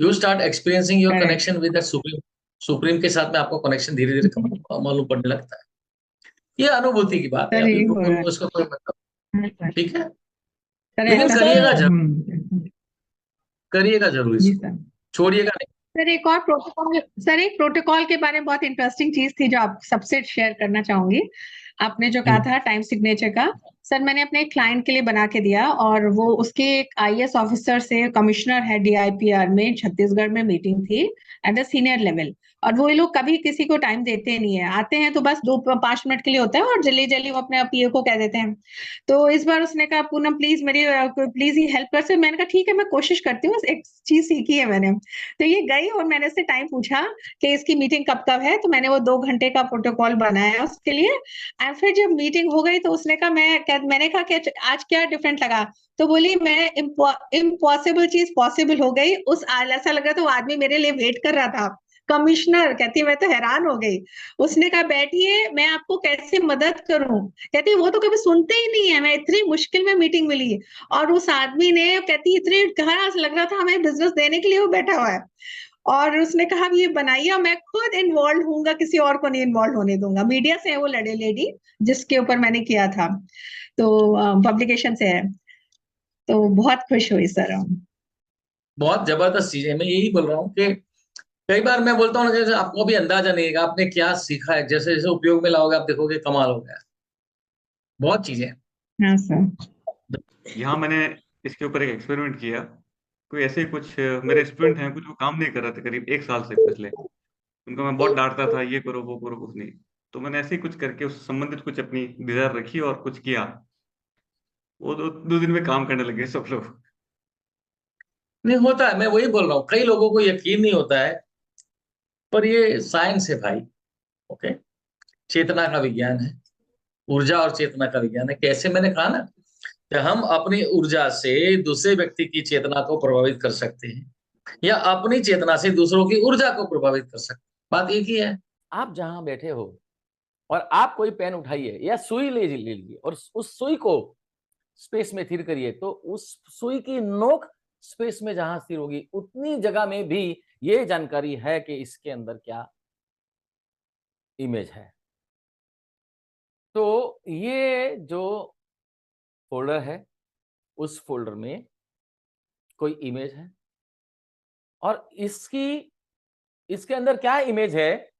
You start experiencing your correct. Connection with the supreme. Supreme के साथ में आपको कनेक्शन धीरे धीरे मालूम पड़ने लगता है। ये अनुभूति की बात है, सर अभी यही हो रहा उसका कोई मतलब। है। ठीक है, सर लेकिन ऐसा। करिएगा जरूर, हम्म। करिएगा जरूर जी इसको, सर। छोड़िएगा नहीं। सर एक और प्रोटोकॉल, सर एक प्रोटोकॉल के बारे में बहुत इंटरेस्टिंग चीज थी जो आप सबसे शेयर करना चाहूंगी। आपने जो कहा था टाइम सिग्नेचर का, सर मैंने अपने एक क्लाइंट के लिए बना के दिया, और वो उसके एक आईएएस ऑफिसर से, कमिश्नर है डीआईपीआर में छत्तीसगढ़ में, मीटिंग थी एट द सीनियर लेवल। और वो लोग कभी किसी को टाइम देते नहीं है, आते हैं तो बस 2-5 मिनट के लिए होता है और जल्दी जल्दी वो अपने पीए को कह देते हैं। तो इस बार उसने कहा पूनम प्लीज मेरी प्लीज ही हेल्प कर। सर मैंने कहा ठीक है मैं कोशिश करती हूँ, एक चीज सीखी है मैंने। तो ये गई और मैंने उससे टाइम पूछा कि इसकी मीटिंग कब कब है, तो मैंने वो 2 घंटे का प्रोटोकॉल बनाया उसके लिए। एंड फिर जब मीटिंग हो गई तो उसने कहा मैंने कहा कि आज क्या डिफरेंट लगा। तो बोली मैं इम्पॉसिबल चीज पॉसिबल हो गई। ऐसा लग रहा था वो आदमी मेरे लिए वेट कर रहा था, कमिश्नर। कहती मैं तो हैरान हो गई। उसने कहा बैठिए मैं आपको कैसे मदद करूं। कहती वो तो कभी सुनते ही नहीं है, मैं इतनी मुश्किल में मीटिंग मिली। और उस आदमी ने, कहती इतने खास लग रहा था हमें बिजनेस देने के लिए वो बैठा हुआ है। और उसने कहा ये बनाइए, मैं खुद इन्वॉल्व होऊंगा, किसी और को नहीं इन्वॉल्व होने दूंगा। मीडिया से है वो लड़े लेडी जिसके ऊपर मैंने किया था, तो पब्लिकेशन से है। तो बहुत खुश हुई सर हम। बहुत जबरदस्त चीज है, मैं यही बोल रहा हूँ कि कई बार मैं बोलता हूँ ना, जैसे आपको अभी अंदाजा नहीं है आपने क्या सीखा है, जैसे जैसे उपयोग में लाओगे आप देखोगे कमाल हो गया। बहुत चीजें हैं। हाँ सर। यहाँ मैंने इसके ऊपर एक एक्सपेरिमेंट किया। कोई ऐसे ही कुछ मेरे स्टूडेंट हैं, कुछ वो काम नहीं कर रहे थे करीब 1 साल से पिछले। उनको मैं बहुत डांटता था, ये करो वो करो, कुछ नहीं। तो मैंने ऐसे ही कुछ करके उस संबंधित कुछ अपनी डिजायर रखी और कुछ किया। वो 2 दिन में काम करने लगे सब लोग। नहीं होता है, मैं वही बोल रहा हूँ, कई लोगों को यकीन नहीं होता है, पर ये साइंस है भाई। ओके, चेतना का विज्ञान है, ऊर्जा और चेतना का विज्ञान है। कैसे, मैंने कहा ना कि हम अपनी ऊर्जा से दूसरे व्यक्ति की चेतना को प्रभावित कर सकते हैं, या अपनी चेतना से दूसरों की ऊर्जा को प्रभावित कर सकते हैं, बात एक ही है। आप जहां बैठे हो और आप कोई पेन उठाइए या सुई ले लीजिए और उस सुई को स्पेस में स्थिर करिए, तो उस सुई की नोक स्पेस में जहां स्थिर होगी उतनी जगह में भी ये जानकारी है कि इसके अंदर क्या इमेज है। तो ये जो फोल्डर है, उस फोल्डर में कोई इमेज है, और इसके अंदर क्या इमेज है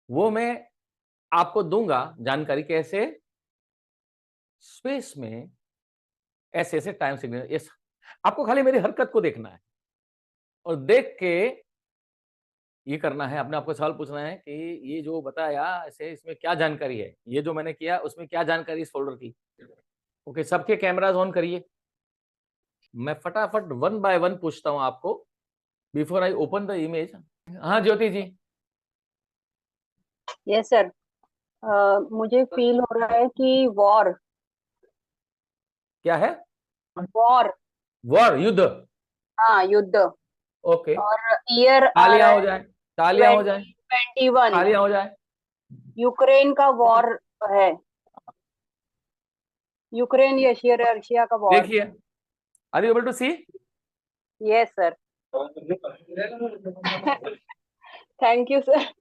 वो मैं आपको दूंगा जानकारी। कैसे? स्पेस में ऐसे ऐसे टाइम सिग्नल। यस, आपको खाली मेरी हरकत को देखना है और देख के ये करना है, अपने आपको सवाल पूछना है कि ये जो बताया ऐसे इसमें क्या जानकारी है, ये जो मैंने किया उसमें क्या जानकारी इस फोल्डर की। ओके, सबके कैमराज ऑन करिए। मैं फटाफट 1 बाय 1 पूछता हूं आपको before I open the image. हाँ ज्योति जी। Yes sir. मुझे फील हो रहा है कि वॉर। क्या है? वॉर। वॉर, युद्ध। हाँ युद्ध। ओके, और ईयर आ रहा तालियां हो है जाए, तालियां हो जाए, 2021। तालियां हो जाए। यूक्रेन का वॉर है। यूक्रेन या रशिया का वॉर। देखिए, are you able to see? Yes sir. Thank you sir.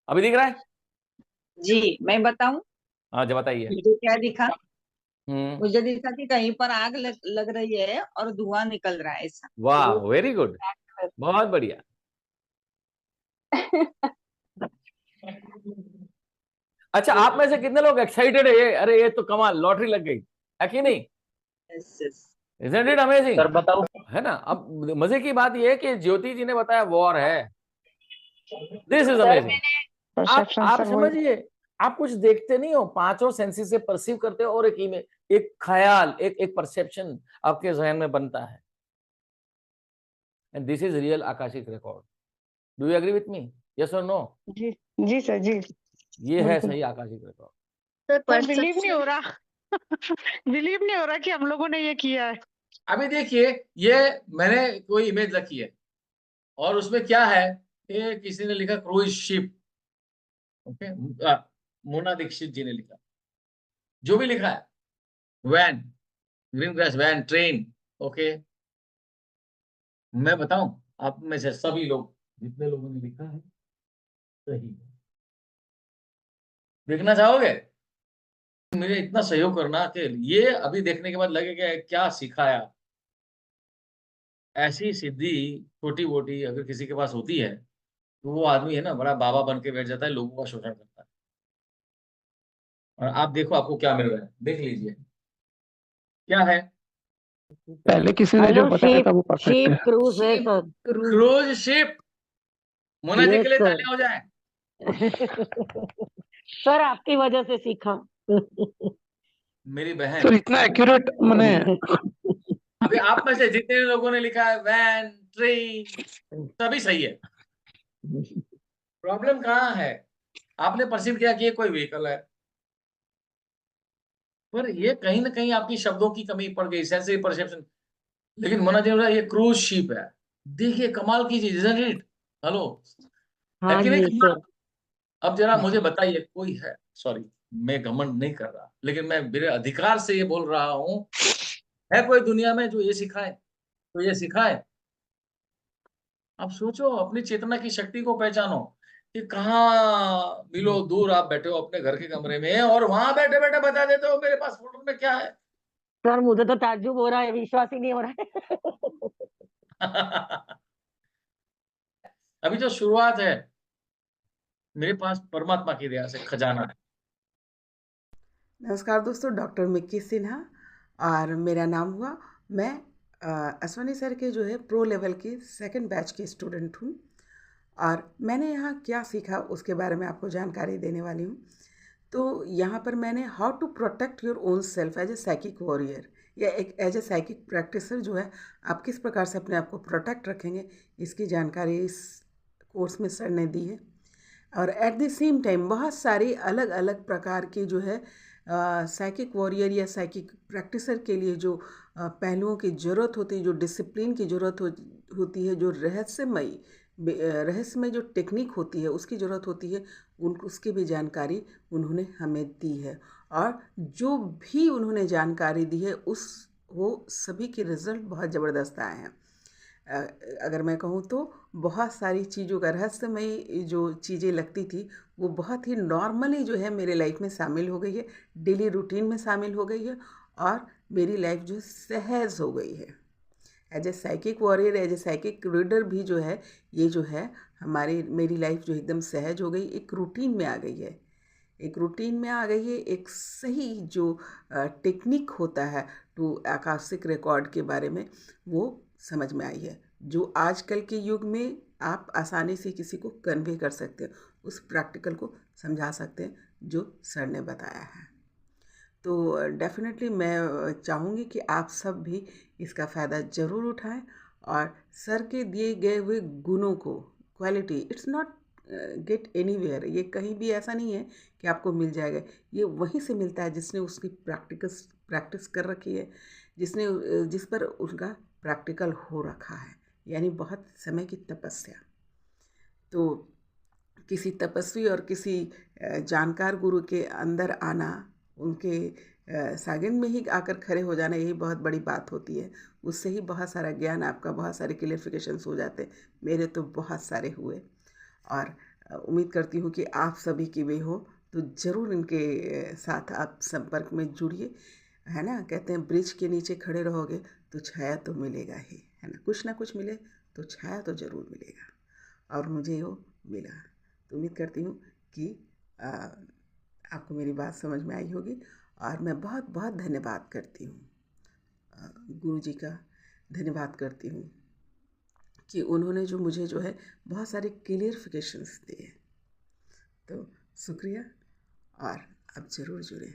अभी दिख रहा है? जी मैं बताऊं हाँ जी, बताइए। मुझे क्या दिखा। हम्म, मुझे दिखा कि कहीं पर आग लग रही है और धुआं निकल रहा है ऐसा। वाह, वेरी गुड, बहुत बढ़िया। अच्छा, आप में से कितने लोग एक्साइटेड है? ये अरे ये तो कमाल, लॉटरी लग गई है कि नहीं? Yes yes. Isn't it amazing? Sir बताओ। है ना। अब मजे की बात ये है कि ज्योति जी ने बताया वॉर है। This is sir amazing. आप समझिए, आप कुछ देखते नहीं हो, पांचों सेंसेस से परसीव करते हो और एक इमेज, एक ख्याल, एक परसेप्शन आपके जहन में बनता है। And this is real akashic record. Do you agree with me? Yes और नो? जी। जी सर जी। ये है बिल्कुल। सही आकाशिक रिकॉर्ड। सर बिलीव नहीं हो रहा। बिलीव नहीं हो रहा कि हम लोगों ने ये किया है। अभी देखिए, ये मैंने कोई इमेज रखी है और उसमें क्या है, ये किसी ने लिखा cruise ship. Okay, Mona Dikshit ji ने लिखा, जो भी लिखा है, van, green grass van, train, okay, मैं बताऊं, आप में से सभी लोग, जितने लोगों ने लिखा है सही है। देखना चाहोगे? मुझे इतना सहयोग करना कि ये अभी देखने के बाद लगेगा क्या सिखाया। ऐसी सिद्धि छोटी-मोटी अगर किसी के पास होती है, तो वो आदमी है ना बड़ा बाबा बन के बैठ जाता है, लोगों का शोषण करता है। और आप देखो आपको क्या मिल रहा है, देख लीजिए। क्या है? पहले किसी ने जो हेलो बताया था शिप वो परफेक्ट शिप है। क्रूज है sir. Cruise ship. Mona ji yes के लिए सर। तालियां हो जाए। सर आपकी वजह से सीखा। मेरी बहन, सर इतना एक्यूरेट मैंने अभी आप में से जितने लोगों ने लिखा है वैन, ट्रेन, सभी सही है। प्रॉब्लम कहाँ है? आपने परसीव किया कि ये कोई व्हीकल है, पर ये कहीं ना कहीं आपकी शब्दों की कमी पड़ गई, सेंसरी परसेप्शन। लेकिन मोना जी ने बोला ये क्रूज शिप है। देखिए कमाल की चीज, isn't it? हेलो, है हाँ कि नहीं जी कमाल? सर। अब जरा मुझे बताइए, कोई है, सॉरी मैं घमंड नहीं कर रहा, लेकिन मैं मेरे अधिकार से ये बोल रहा हूं, है कोई दुनिया में जो ये सिखाए, तो ये सिखाए? आप सोचो, अपनी चेतना की शक्ति को पहचानो कि कहाँ मिलो दूर आप बैठे हो अपने घर के कमरे में और वहां बैठे बैठे बता देते हो मेरे पास फोटो में क्या है। सर मुझे तो ताज्जुब हो रहा है, विश्वास ही नहीं हो रहा है। अभी जो शुरुआत है, मेरे पास परमात्मा की दया से खजाना है। नमस्कार दोस्तों, डॉक्टर मिक्की सिन्हा और मेरा नाम हुआ। मैं अश्वनी सर के जो है प्रो लेवल की सेकंड बैच की स्टूडेंट हूँ और मैंने यहाँ क्या सीखा उसके बारे में आपको जानकारी देने वाली हूँ। तो यहाँ पर मैंने how to protect your own self as a psychic warrior या एक एज ए साइकिक प्रैक्टिसर जो है आप किस प्रकार से अपने आप को प्रोटेक्ट रखेंगे, इसकी जानकारी इस कोर्स में सर ने दी है। और एट द सेम टाइम बहुत सारी अलग अलग प्रकार की जो है साइकिक वॉरियर या साइकिक प्रैक्टिसर के लिए जो पहलुओं की ज़रूरत होती है, जो डिसिप्लिन की ज़रूरत होती है, जो रहस्यमय जो टेक्निक होती है उसकी ज़रूरत होती है, उसकी भी जानकारी उन्होंने हमें दी है। और जो भी उन्होंने जानकारी दी है वो सभी के रिज़ल्ट बहुत ज़बरदस्त आए हैं। अगर मैं कहूँ तो बहुत सारी चीज़ों का रहस्यमय जो चीज़ें लगती थी वो बहुत ही नॉर्मली जो है मेरे लाइफ में शामिल हो गई है, डेली रूटीन में शामिल हो गई है और मेरी लाइफ जो सहज हो गई है। As a psychic warrior, as a psychic reader भी जो है ये जो है मेरी लाइफ जो एकदम सहज हो गई, एक रूटीन में आ गई है, एक रूटीन में आ गई है। एक सही जो टेक्निक होता है टू आकाशिक रिकॉर्ड के बारे में वो समझ में आई है, जो आजकल के युग में आप आसानी से किसी को कन्वे कर सकते हैं, उस प्रैक्टिकल को समझा सकते हैं जो सर ने बताया है। तो डेफिनेटली मैं चाहूँगी कि आप सब भी इसका फ़ायदा ज़रूर उठाएं और सर के दिए गए हुए गुणों को, quality, it's not gate anywhere, ये कहीं भी ऐसा नहीं है कि आपको मिल जाएगा। ये वहीं से मिलता है जिसने उसकी प्रैक्टिस कर रखी है, जिस पर उनका प्रैक्टिकल हो रखा है, यानी बहुत समय की तपस्या। तो किसी तपस्वी और किसी जानकार गुरु के अंदर आना, उनके सागिन में ही आकर खड़े हो जाना, यही बहुत बड़ी बात होती है। उससे ही बहुत सारा ज्ञान आपका, बहुत सारे क्लियरिफिकेशंस हो जाते हैं। मेरे तो बहुत सारे हुए और उम्मीद करती हूँ कि आप सभी की भी हो, तो ज़रूर इनके साथ आप संपर्क में जुड़िए, है ना। कहते हैं ब्रिज के नीचे खड़े रहोगे तो छाया तो मिलेगा ही, है ना कुछ मिले तो छाया तो ज़रूर मिलेगा, और मुझे वो मिला। तो उम्मीद करती हूँ कि आपको मेरी बात समझ में आई होगी और मैं बहुत बहुत धन्यवाद करती हूँ, गुरु जी का धन्यवाद करती हूँ कि उन्होंने जो मुझे जो है बहुत सारे क्लियरिफिकेशंस दिए। तो शुक्रिया और आप ज़रूर जुड़ें।